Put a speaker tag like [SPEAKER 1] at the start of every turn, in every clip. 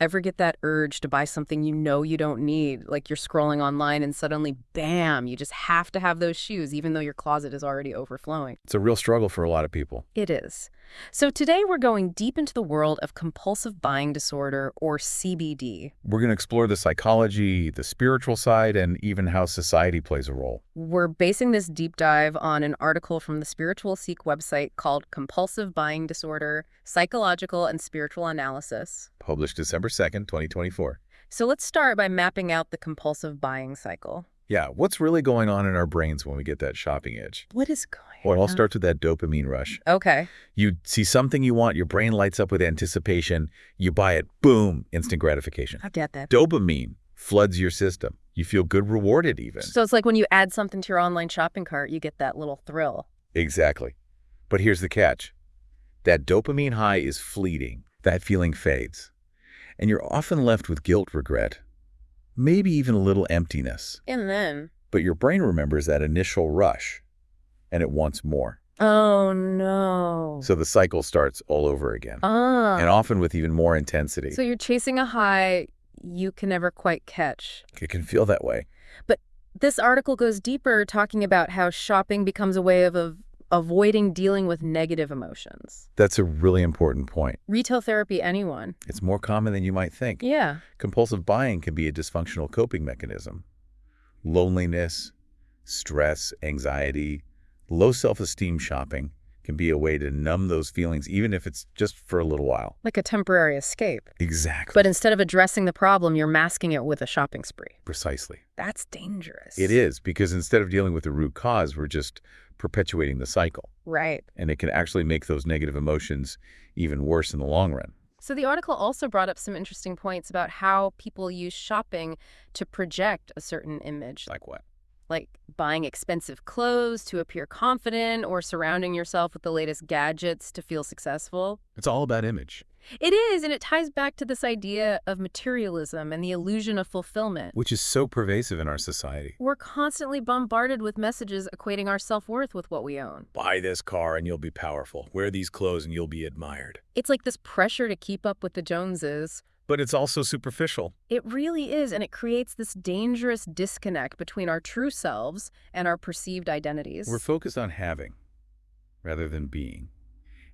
[SPEAKER 1] Ever get that urge to buy something you know you don't need? Like you're scrolling online and suddenly, bam, you just have to have those shoes even though your closet is already overflowing.
[SPEAKER 2] It's a real struggle for a lot of people.
[SPEAKER 1] It is. So today we're going deep into the world of compulsive buying disorder, or CBD.
[SPEAKER 2] We're going to explore the psychology, the spiritual side, and even how society plays a role.
[SPEAKER 1] We're basing this deep dive on an article from the Spiritual Seek website called Compulsive Buying Disorder, Psychological and Spiritual Analysis.
[SPEAKER 2] Published December 2nd, 2024.
[SPEAKER 1] So let's start by mapping out the compulsive buying cycle.
[SPEAKER 2] Yeah, what's really going on in our brains when we get that shopping itch?
[SPEAKER 1] What is going on?
[SPEAKER 2] Well, it all starts with that dopamine rush.
[SPEAKER 1] Okay.
[SPEAKER 2] You see something you want, your brain lights up with anticipation, you buy it, boom, instant gratification.
[SPEAKER 1] I get that.
[SPEAKER 2] Dopamine floods your system. You feel good rewarded even.
[SPEAKER 1] So it's like when you add something to your online shopping cart, you get that little thrill.
[SPEAKER 2] Exactly. But here's the catch. That dopamine high is fleeting. That feeling fades. And you're often left with guilt, regret, maybe even a little emptiness.
[SPEAKER 1] And then?
[SPEAKER 2] But your brain remembers that initial rush, and it wants more.
[SPEAKER 1] Oh, no.
[SPEAKER 2] So the cycle starts all over again,
[SPEAKER 1] Ah.
[SPEAKER 2] and often with even more intensity.
[SPEAKER 1] So you're chasing a high you can never quite catch.
[SPEAKER 2] It can feel that way.
[SPEAKER 1] But this article goes deeper, talking about how shopping becomes a way of avoiding dealing with negative emotions.
[SPEAKER 2] That's a really important point.
[SPEAKER 1] Retail therapy, anyone.
[SPEAKER 2] It's more common than you might think.
[SPEAKER 1] Yeah.
[SPEAKER 2] Compulsive buying can be a dysfunctional coping mechanism. Loneliness, stress, anxiety, low self-esteem shopping can be a way to numb those feelings, even if it's just for a little while.
[SPEAKER 1] Like a temporary escape.
[SPEAKER 2] Exactly.
[SPEAKER 1] But instead of addressing the problem, you're masking it with a shopping spree.
[SPEAKER 2] Precisely.
[SPEAKER 1] That's dangerous.
[SPEAKER 2] It is, because instead of dealing with the root cause, we're just perpetuating the cycle.
[SPEAKER 1] Right.
[SPEAKER 2] And it can actually make those negative emotions even worse in the long run.
[SPEAKER 1] So the article also brought up some interesting points about how people use shopping to project a certain image.
[SPEAKER 2] Like what?
[SPEAKER 1] Like buying expensive clothes to appear confident, or surrounding yourself with the latest gadgets to feel successful.
[SPEAKER 2] It's all about image.
[SPEAKER 1] It is, and it ties back to this idea of materialism and the illusion of fulfillment.
[SPEAKER 2] Which is so pervasive in our society.
[SPEAKER 1] We're constantly bombarded with messages equating our self-worth with what we own.
[SPEAKER 2] Buy this car and you'll be powerful. Wear these clothes and you'll be admired.
[SPEAKER 1] It's like this pressure to keep up with the Joneses.
[SPEAKER 2] But it's also superficial.
[SPEAKER 1] It really is, and it creates this dangerous disconnect between our true selves and our perceived identities.
[SPEAKER 2] We're focused on having rather than being,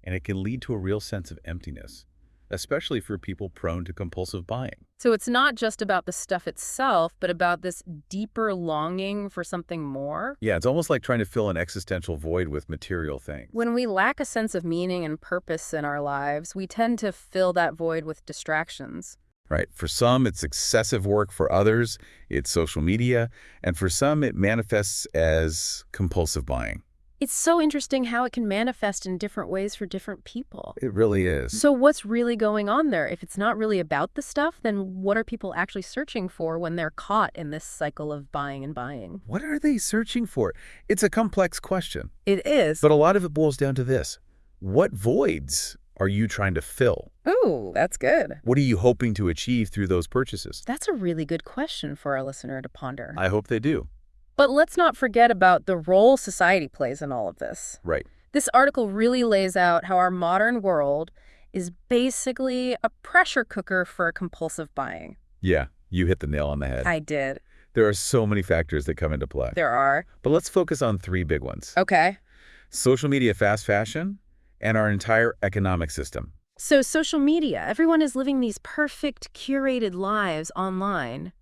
[SPEAKER 2] and it can lead to a real sense of emptiness, especially for people prone to compulsive buying.
[SPEAKER 1] So it's not just about the stuff itself, but about this deeper longing for something more.
[SPEAKER 2] Yeah, it's almost like trying to fill an existential void with material things.
[SPEAKER 1] When we lack a sense of meaning and purpose in our lives, we tend to fill that void with distractions.
[SPEAKER 2] Right. For some, it's excessive work. For others, it's social media. And for some, it manifests as compulsive buying.
[SPEAKER 1] It's so interesting how it can manifest in different ways for different people.
[SPEAKER 2] It really is.
[SPEAKER 1] So what's really going on there? If it's not really about the stuff, then what are people actually searching for when they're caught in this cycle of buying and buying?
[SPEAKER 2] What are they searching for? It's a complex question.
[SPEAKER 1] It is.
[SPEAKER 2] But a lot of it boils down to this. What voids are you trying to fill?
[SPEAKER 1] Ooh, that's good.
[SPEAKER 2] What are you hoping to achieve through those purchases?
[SPEAKER 1] That's a really good question for our listener to ponder.
[SPEAKER 2] I hope they do.
[SPEAKER 1] But let's not forget about the role society plays in all of this.
[SPEAKER 2] Right.
[SPEAKER 1] This article really lays out how our modern world is basically a pressure cooker for compulsive buying.
[SPEAKER 2] Yeah, you hit the nail on the head.
[SPEAKER 1] I did.
[SPEAKER 2] There are so many factors that come into play.
[SPEAKER 1] There are.
[SPEAKER 2] But let's focus on three big ones.
[SPEAKER 1] Okay.
[SPEAKER 2] Social media, fast fashion, and our entire economic system.
[SPEAKER 1] So social media, everyone is living these perfect, curated lives online,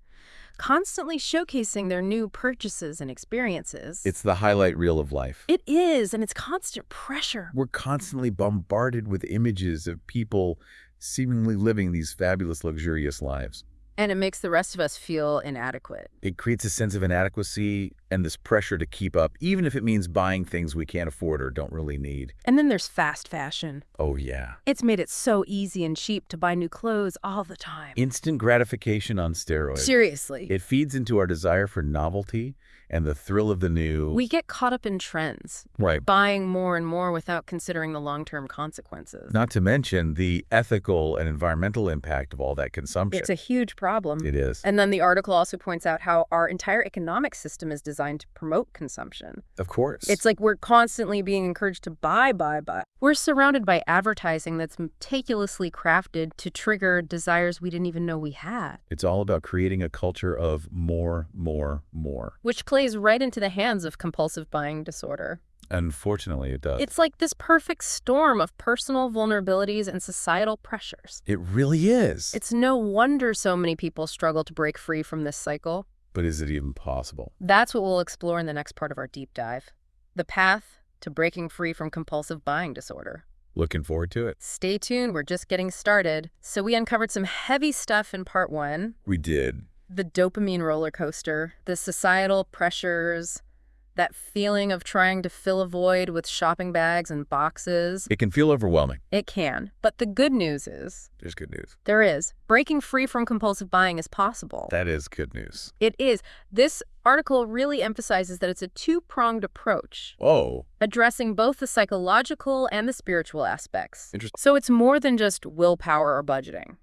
[SPEAKER 1] constantly showcasing their new purchases and experiences.
[SPEAKER 2] It's the highlight reel of life.
[SPEAKER 1] It is, and it's constant pressure.
[SPEAKER 2] We're constantly bombarded with images of people seemingly living these fabulous, luxurious lives.
[SPEAKER 1] And it makes the rest of us feel inadequate.
[SPEAKER 2] It creates a sense of inadequacy and this pressure to keep up, even if it means buying things we can't afford or don't really need.
[SPEAKER 1] And then there's fast fashion.
[SPEAKER 2] Oh, yeah.
[SPEAKER 1] It's made it so easy and cheap to buy new clothes all the time.
[SPEAKER 2] Instant gratification on steroids.
[SPEAKER 1] Seriously.
[SPEAKER 2] It feeds into our desire for novelty and the thrill of the new.
[SPEAKER 1] We get caught up in trends,
[SPEAKER 2] Right.
[SPEAKER 1] buying more and more without considering the long-term consequences.
[SPEAKER 2] Not to mention the ethical and environmental impact of all that consumption.
[SPEAKER 1] It's a huge problem.
[SPEAKER 2] It is.
[SPEAKER 1] And then the article also points out how our entire economic system is designed designed to promote consumption.
[SPEAKER 2] Of course.
[SPEAKER 1] It's like we're constantly being encouraged to buy, buy, buy. We're surrounded by advertising that's meticulously crafted to trigger desires we didn't even know we had.
[SPEAKER 2] It's all about creating a culture of more, more, more.
[SPEAKER 1] Which plays right into the hands of compulsive buying disorder.
[SPEAKER 2] Unfortunately, it does.
[SPEAKER 1] It's like this perfect storm of personal vulnerabilities and societal pressures.
[SPEAKER 2] It really is.
[SPEAKER 1] It's no wonder so many people struggle to break free from this cycle.
[SPEAKER 2] But is it even possible?
[SPEAKER 1] That's what we'll explore in the next part of our deep dive. The path to breaking free from compulsive buying disorder.
[SPEAKER 2] Looking forward to it.
[SPEAKER 1] Stay tuned, we're just getting started. So we uncovered some heavy stuff in part 1.
[SPEAKER 2] We did.
[SPEAKER 1] The dopamine roller coaster, the societal pressures, that feeling of trying to fill a void with shopping bags and boxes.
[SPEAKER 2] It can feel overwhelming.
[SPEAKER 1] It can. But the good news is...
[SPEAKER 2] There's good news.
[SPEAKER 1] There is. Breaking free from compulsive buying is possible.
[SPEAKER 2] That is good news.
[SPEAKER 1] It is. This article really emphasizes that it's a two-pronged approach.
[SPEAKER 2] Oh.
[SPEAKER 1] Addressing both the psychological and the spiritual aspects.
[SPEAKER 2] Interesting.
[SPEAKER 1] So it's more than just willpower or budgeting.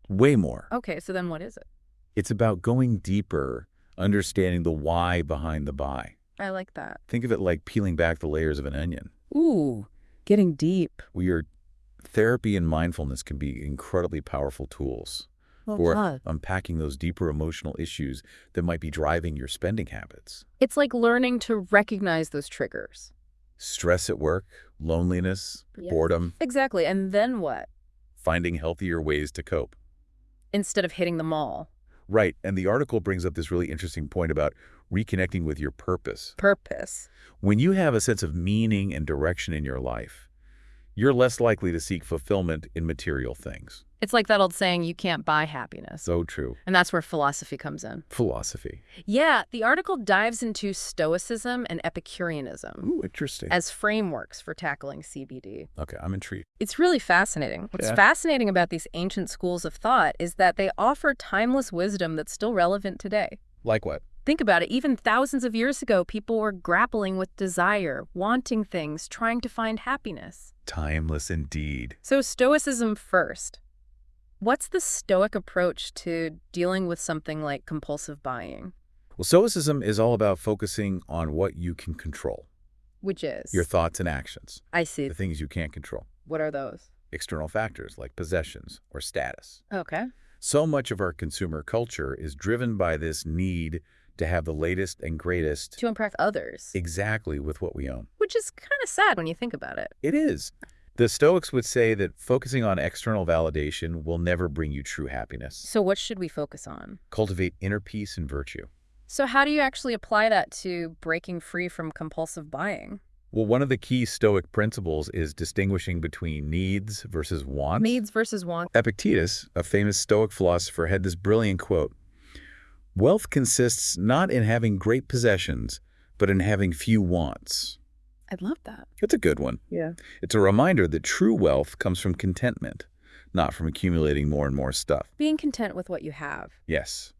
[SPEAKER 2] Way more.
[SPEAKER 1] Okay, so then what is it?
[SPEAKER 2] It's about going deeper, understanding the why behind the buy.
[SPEAKER 1] I like that.
[SPEAKER 2] Think of it like peeling back the layers of an onion.
[SPEAKER 1] Ooh, getting deep.
[SPEAKER 2] Therapy and mindfulness can be incredibly powerful tools for unpacking those deeper emotional issues that might be driving your spending habits.
[SPEAKER 1] It's like learning to recognize those triggers.
[SPEAKER 2] Stress at work, loneliness, boredom.
[SPEAKER 1] Exactly. And then what?
[SPEAKER 2] Finding healthier ways to cope.
[SPEAKER 1] Instead of hitting them all.
[SPEAKER 2] Right. And the article brings up this really interesting point about reconnecting with your purpose.
[SPEAKER 1] Purpose.
[SPEAKER 2] When you have a sense of meaning and direction in your life, you're less likely to seek fulfillment in material things.
[SPEAKER 1] It's like that old saying, you can't buy happiness.
[SPEAKER 2] So true.
[SPEAKER 1] And that's where philosophy comes in.
[SPEAKER 2] Philosophy.
[SPEAKER 1] Yeah, the article dives into Stoicism and Epicureanism.
[SPEAKER 2] Ooh, interesting.
[SPEAKER 1] As frameworks for tackling CBD.
[SPEAKER 2] Okay, I'm intrigued.
[SPEAKER 1] It's really fascinating. What's fascinating about these ancient schools of thought is that they offer timeless wisdom that's still relevant today.
[SPEAKER 2] Like what?
[SPEAKER 1] Think about it. Even thousands of years ago, people were grappling with desire, wanting things, trying to find happiness.
[SPEAKER 2] Timeless indeed.
[SPEAKER 1] So Stoicism first. What's the Stoic approach to dealing with something like compulsive buying?
[SPEAKER 2] Well, Stoicism is all about focusing on what you can control.
[SPEAKER 1] Which is?
[SPEAKER 2] Your thoughts and actions.
[SPEAKER 1] I see.
[SPEAKER 2] The things you can't control.
[SPEAKER 1] What are those?
[SPEAKER 2] External factors like possessions or status.
[SPEAKER 1] Okay.
[SPEAKER 2] So much of our consumer culture is driven by this need to have the latest and greatest.
[SPEAKER 1] To impress others.
[SPEAKER 2] Exactly with what we own.
[SPEAKER 1] Which is kind of sad when you think about it.
[SPEAKER 2] It is. The Stoics would say that focusing on external validation will never bring you true happiness.
[SPEAKER 1] So what should we focus on?
[SPEAKER 2] Cultivate inner peace and virtue.
[SPEAKER 1] So how do you actually apply that to breaking free from compulsive buying?
[SPEAKER 2] Well, one of the key Stoic principles is distinguishing between needs versus wants.
[SPEAKER 1] Needs versus wants.
[SPEAKER 2] Epictetus, a famous Stoic philosopher, had this brilliant quote: "Wealth consists not in having great possessions, but in having few wants."
[SPEAKER 1] I love that.
[SPEAKER 2] It's a good one.
[SPEAKER 1] Yeah.
[SPEAKER 2] It's a reminder that true wealth comes from contentment, not from accumulating more and more stuff.
[SPEAKER 1] Being content with what you have.
[SPEAKER 2] Yes.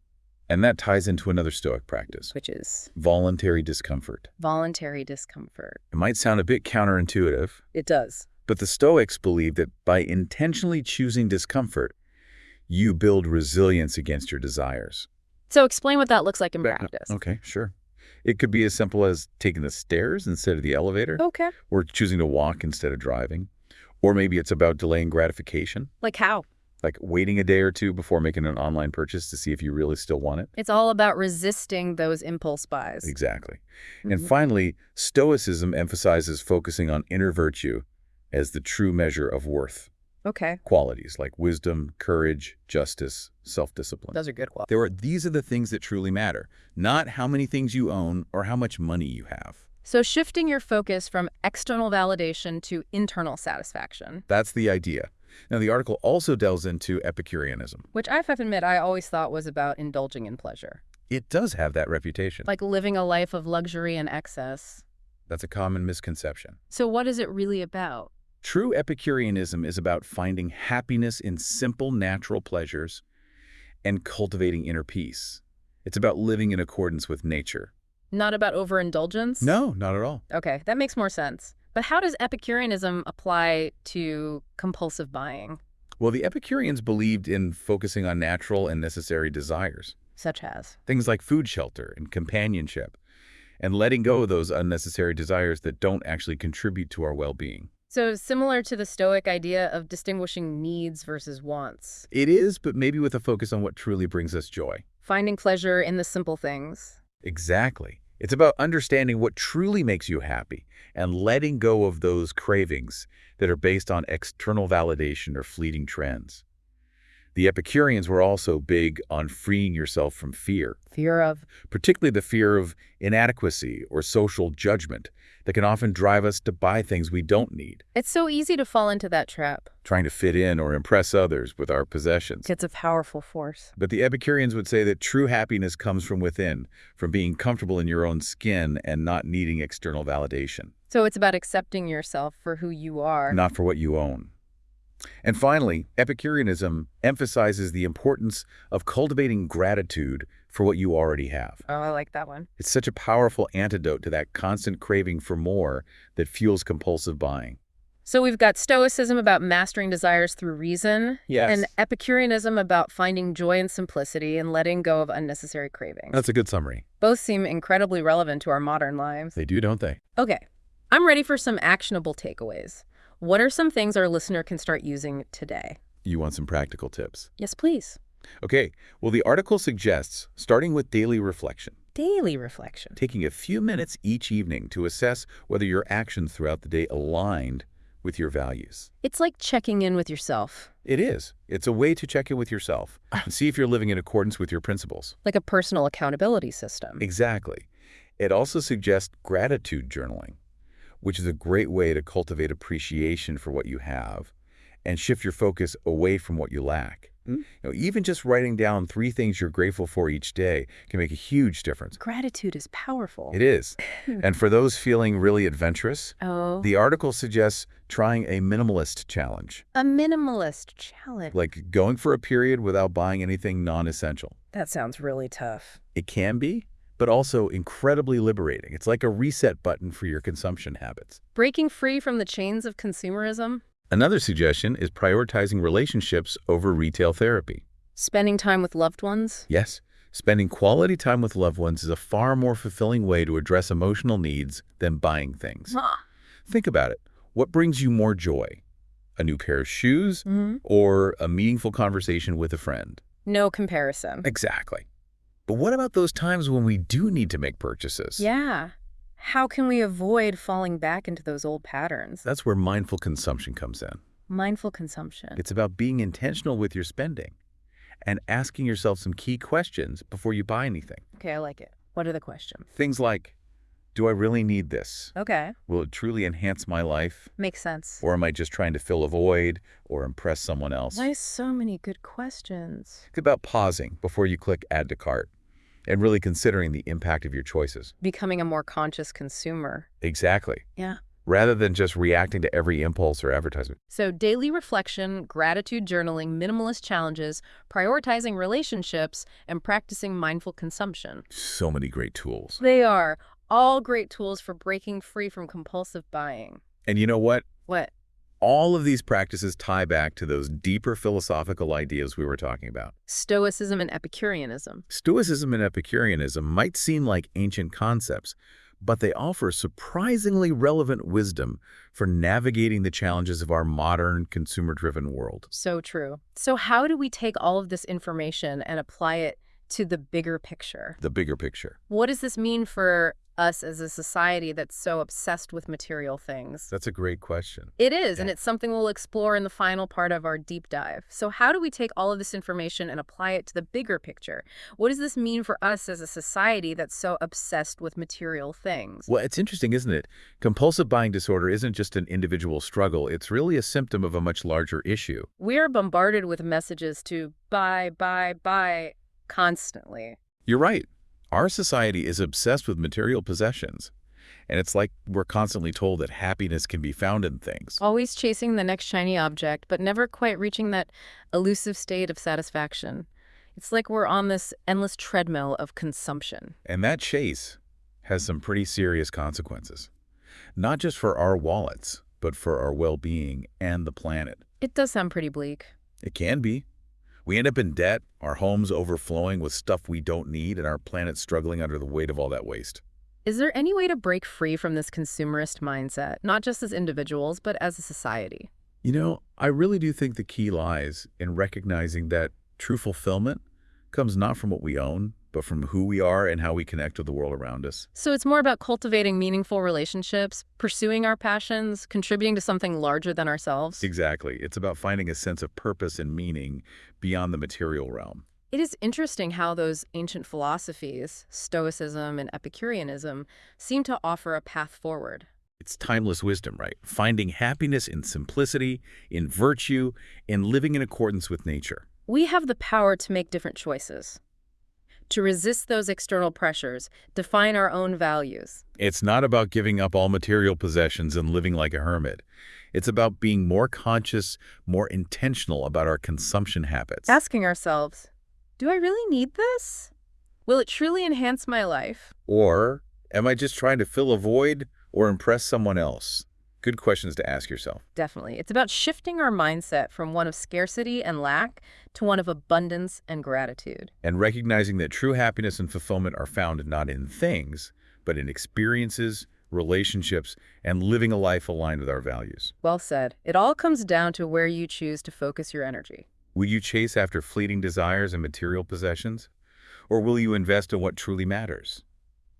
[SPEAKER 2] And that ties into another Stoic practice.
[SPEAKER 1] Which is?
[SPEAKER 2] Voluntary discomfort.
[SPEAKER 1] Voluntary discomfort.
[SPEAKER 2] It might sound a bit counterintuitive.
[SPEAKER 1] It does.
[SPEAKER 2] But the Stoics believe that by intentionally choosing discomfort, you build resilience against your desires.
[SPEAKER 1] So explain what that looks like in practice.
[SPEAKER 2] Okay, sure. It could be as simple as taking the stairs instead of the elevator.
[SPEAKER 1] Okay.
[SPEAKER 2] Or choosing to walk instead of driving. Or maybe it's about delaying gratification.
[SPEAKER 1] Like how?
[SPEAKER 2] Like waiting a day or two before making an online purchase to see if you really still want it.
[SPEAKER 1] It's all about resisting those impulse buys.
[SPEAKER 2] Exactly. And finally, Stoicism emphasizes focusing on inner virtue as the true measure of worth.
[SPEAKER 1] Okay.
[SPEAKER 2] Qualities like wisdom, courage, justice, self-discipline.
[SPEAKER 1] Those are good qualities.
[SPEAKER 2] These are the things that truly matter, not how many things you own or how much money you have.
[SPEAKER 1] So shifting your focus from external validation to internal satisfaction.
[SPEAKER 2] That's the idea. Now, the article also delves into Epicureanism.
[SPEAKER 1] Which I have to admit I always thought was about indulging in pleasure.
[SPEAKER 2] It does have that reputation.
[SPEAKER 1] Like living a life of luxury and excess.
[SPEAKER 2] That's a common misconception.
[SPEAKER 1] So what is it really about?
[SPEAKER 2] True Epicureanism is about finding happiness in simple, natural pleasures and cultivating inner peace. It's about living in accordance with nature.
[SPEAKER 1] Not about overindulgence?
[SPEAKER 2] No, not at all.
[SPEAKER 1] Okay, that makes more sense. But how does Epicureanism apply to compulsive buying?
[SPEAKER 2] Well, the Epicureans believed in focusing on natural and necessary desires.
[SPEAKER 1] Such as?
[SPEAKER 2] Things like food shelter and companionship. and letting go of those unnecessary desires that don't actually contribute to our well-being.
[SPEAKER 1] So similar to the Stoic idea of distinguishing needs versus wants.
[SPEAKER 2] It is, but maybe with a focus on what truly brings us joy.
[SPEAKER 1] Finding pleasure in the simple things.
[SPEAKER 2] Exactly. It's about understanding what truly makes you happy and letting go of those cravings that are based on external validation or fleeting trends. The Epicureans were also big on freeing yourself from fear,
[SPEAKER 1] Fear of.
[SPEAKER 2] particularly the fear of inadequacy or social judgment that can often drive us to buy things we don't need,
[SPEAKER 1] It's so easy to fall into that trap.
[SPEAKER 2] trying to fit in or impress others with our possessions.
[SPEAKER 1] It's a powerful force.
[SPEAKER 2] But the Epicureans would say that true happiness comes from within, from being comfortable in your own skin and not needing external validation,
[SPEAKER 1] So it's about accepting yourself for who you are.
[SPEAKER 2] not for what you own. And finally, Epicureanism emphasizes the importance of cultivating gratitude for what you already have.
[SPEAKER 1] Oh, I like that one.
[SPEAKER 2] It's such a powerful antidote to that constant craving for more that fuels compulsive buying.
[SPEAKER 1] So we've got Stoicism about mastering desires through reason,
[SPEAKER 2] Yes.
[SPEAKER 1] and Epicureanism about finding joy in simplicity and letting go of unnecessary cravings.
[SPEAKER 2] That's a good summary.
[SPEAKER 1] Both seem incredibly relevant to our modern lives.
[SPEAKER 2] They do, don't they?
[SPEAKER 1] Okay, I'm ready for some actionable takeaways. What are some things our listener can start using today?
[SPEAKER 2] You want some practical tips.
[SPEAKER 1] Yes, please.
[SPEAKER 2] Okay, well, the article suggests starting with daily reflection,
[SPEAKER 1] Daily reflection.
[SPEAKER 2] taking a few minutes each evening to assess whether your actions throughout the day aligned with your values.
[SPEAKER 1] It's like checking in with yourself,
[SPEAKER 2] It is. It's a way to check in with yourself and see if you're living in accordance with your principles.
[SPEAKER 1] like a personal accountability system.
[SPEAKER 2] Exactly. It also suggests gratitude journaling, which is a great way to cultivate appreciation for what you have and shift your focus away from what you lack. Even just writing down 3 things you're grateful for each day can make a huge difference.
[SPEAKER 1] Gratitude is powerful.
[SPEAKER 2] It is. And for those feeling really adventurous,
[SPEAKER 1] Oh,
[SPEAKER 2] the article suggests trying a minimalist challenge,
[SPEAKER 1] a minimalist challenge.
[SPEAKER 2] like going for a period without buying anything non-essential.
[SPEAKER 1] That sounds really tough.
[SPEAKER 2] It can be, but also incredibly liberating. It's like a reset button for your consumption habits.
[SPEAKER 1] Breaking free from the chains of consumerism,
[SPEAKER 2] Another suggestion is prioritizing relationships over retail therapy.
[SPEAKER 1] spending time with loved ones.
[SPEAKER 2] Yes, spending quality time with loved ones is a far more fulfilling way to address emotional needs than buying things. Think about it. What brings you more joy? A new pair of shoes or a meaningful conversation with a friend?
[SPEAKER 1] No comparison.
[SPEAKER 2] Exactly. But what about those times when we do need to make purchases?
[SPEAKER 1] Yeah. How can we avoid falling back into those old patterns?
[SPEAKER 2] That's where mindful consumption comes in.
[SPEAKER 1] Mindful consumption.
[SPEAKER 2] It's about being intentional with your spending and asking yourself some key questions before you buy anything.
[SPEAKER 1] Okay, I like it. What are the questions?
[SPEAKER 2] Things like, do I really need this?
[SPEAKER 1] Okay,
[SPEAKER 2] Will it truly enhance my life?
[SPEAKER 1] makes sense.
[SPEAKER 2] Or am I just trying to fill a void or impress someone else?
[SPEAKER 1] Why so many good questions?
[SPEAKER 2] It's about pausing before you click add to cart and really considering the impact of your choices.
[SPEAKER 1] Becoming a more conscious consumer.
[SPEAKER 2] Exactly.
[SPEAKER 1] Yeah.
[SPEAKER 2] Rather than just reacting to every impulse or advertisement.
[SPEAKER 1] So daily reflection, gratitude journaling, minimalist challenges, prioritizing relationships, and practicing mindful consumption.
[SPEAKER 2] So many great tools.
[SPEAKER 1] They are all great tools for breaking free from compulsive buying.
[SPEAKER 2] And you know what?
[SPEAKER 1] What?
[SPEAKER 2] All of these practices tie back to those deeper philosophical ideas we were talking about.
[SPEAKER 1] Stoicism and Epicureanism.
[SPEAKER 2] Stoicism and Epicureanism might seem like ancient concepts, but they offer surprisingly relevant wisdom for navigating the challenges of our modern, consumer-driven world.
[SPEAKER 1] So true. So how do we take all of this information and apply it to the bigger picture?
[SPEAKER 2] The bigger picture.
[SPEAKER 1] What does this mean for us as a society that's so obsessed with material things?
[SPEAKER 2] That's a great question.
[SPEAKER 1] It is, and it's something we'll explore in the final part of our deep dive. So how do we take all of this information and apply it to the bigger picture? What does this mean for us as a society that's so obsessed with material things?
[SPEAKER 2] Well, it's interesting, isn't it? Compulsive buying disorder isn't just an individual struggle. It's really a symptom of a much larger issue.
[SPEAKER 1] We are bombarded with messages to buy constantly.
[SPEAKER 2] You're right. Our society is obsessed with material possessions. And it's like we're constantly told that happiness can be found in things.
[SPEAKER 1] Always chasing the next shiny object, but never quite reaching that elusive state of satisfaction. It's like we're on this endless treadmill of consumption.
[SPEAKER 2] And that chase has some pretty serious consequences. Not just for our wallets, but for our well-being and the planet.
[SPEAKER 1] It does sound pretty bleak.
[SPEAKER 2] It can be. We end up in debt, our homes overflowing with stuff we don't need, and our planet struggling under the weight of all that waste.
[SPEAKER 1] Is there any way to break free from this consumerist mindset, not just as individuals, but as a society?
[SPEAKER 2] I really do think the key lies in recognizing that true fulfillment comes not from what we own, but from who we are and how we connect with the world around us.
[SPEAKER 1] So it's more about cultivating meaningful relationships, pursuing our passions, contributing to something larger than ourselves.
[SPEAKER 2] Exactly. It's about finding a sense of purpose and meaning beyond the material realm.
[SPEAKER 1] It is interesting how those ancient philosophies, Stoicism and Epicureanism, seem to offer a path forward.
[SPEAKER 2] It's timeless wisdom, right? Finding happiness in simplicity, in virtue, in living in accordance with nature.
[SPEAKER 1] We have the power to make different choices, to resist those external pressures, define our own values.
[SPEAKER 2] It's not about giving up all material possessions and living like a hermit. It's about being more conscious, more intentional about our consumption habits.
[SPEAKER 1] Asking ourselves, do I really need this? Will it truly enhance my life?
[SPEAKER 2] Or am I just trying to fill a void or impress someone else? Good questions to ask yourself.
[SPEAKER 1] Definitely. It's about shifting our mindset from one of scarcity and lack to one of abundance and gratitude.
[SPEAKER 2] And recognizing that true happiness and fulfillment are found not in things, but in experiences, relationships, and living a life aligned with our values.
[SPEAKER 1] Well said. It all comes down to where you choose to focus your energy.
[SPEAKER 2] Will you chase after fleeting desires and material possessions? Or will you invest in what truly matters?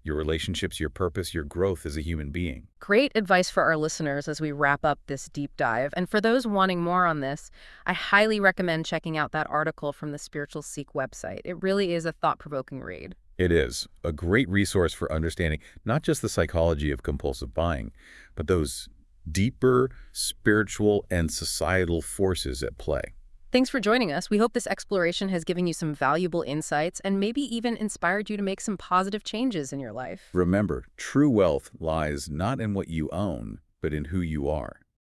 [SPEAKER 2] Your relationships, your purpose, your growth as a human being.
[SPEAKER 1] Great advice for our listeners as we wrap up this deep dive. And for those wanting more on this, I highly recommend checking out that article from the Spiritual Seek website. It really is a thought-provoking read.
[SPEAKER 2] It is a great resource for understanding not just the psychology of compulsive buying, but those deeper spiritual and societal forces at play.
[SPEAKER 1] Thanks for joining us. We hope this exploration has given you some valuable insights and maybe even inspired you to make some positive changes in your life.
[SPEAKER 2] Remember, true wealth lies not in what you own, but in who you are.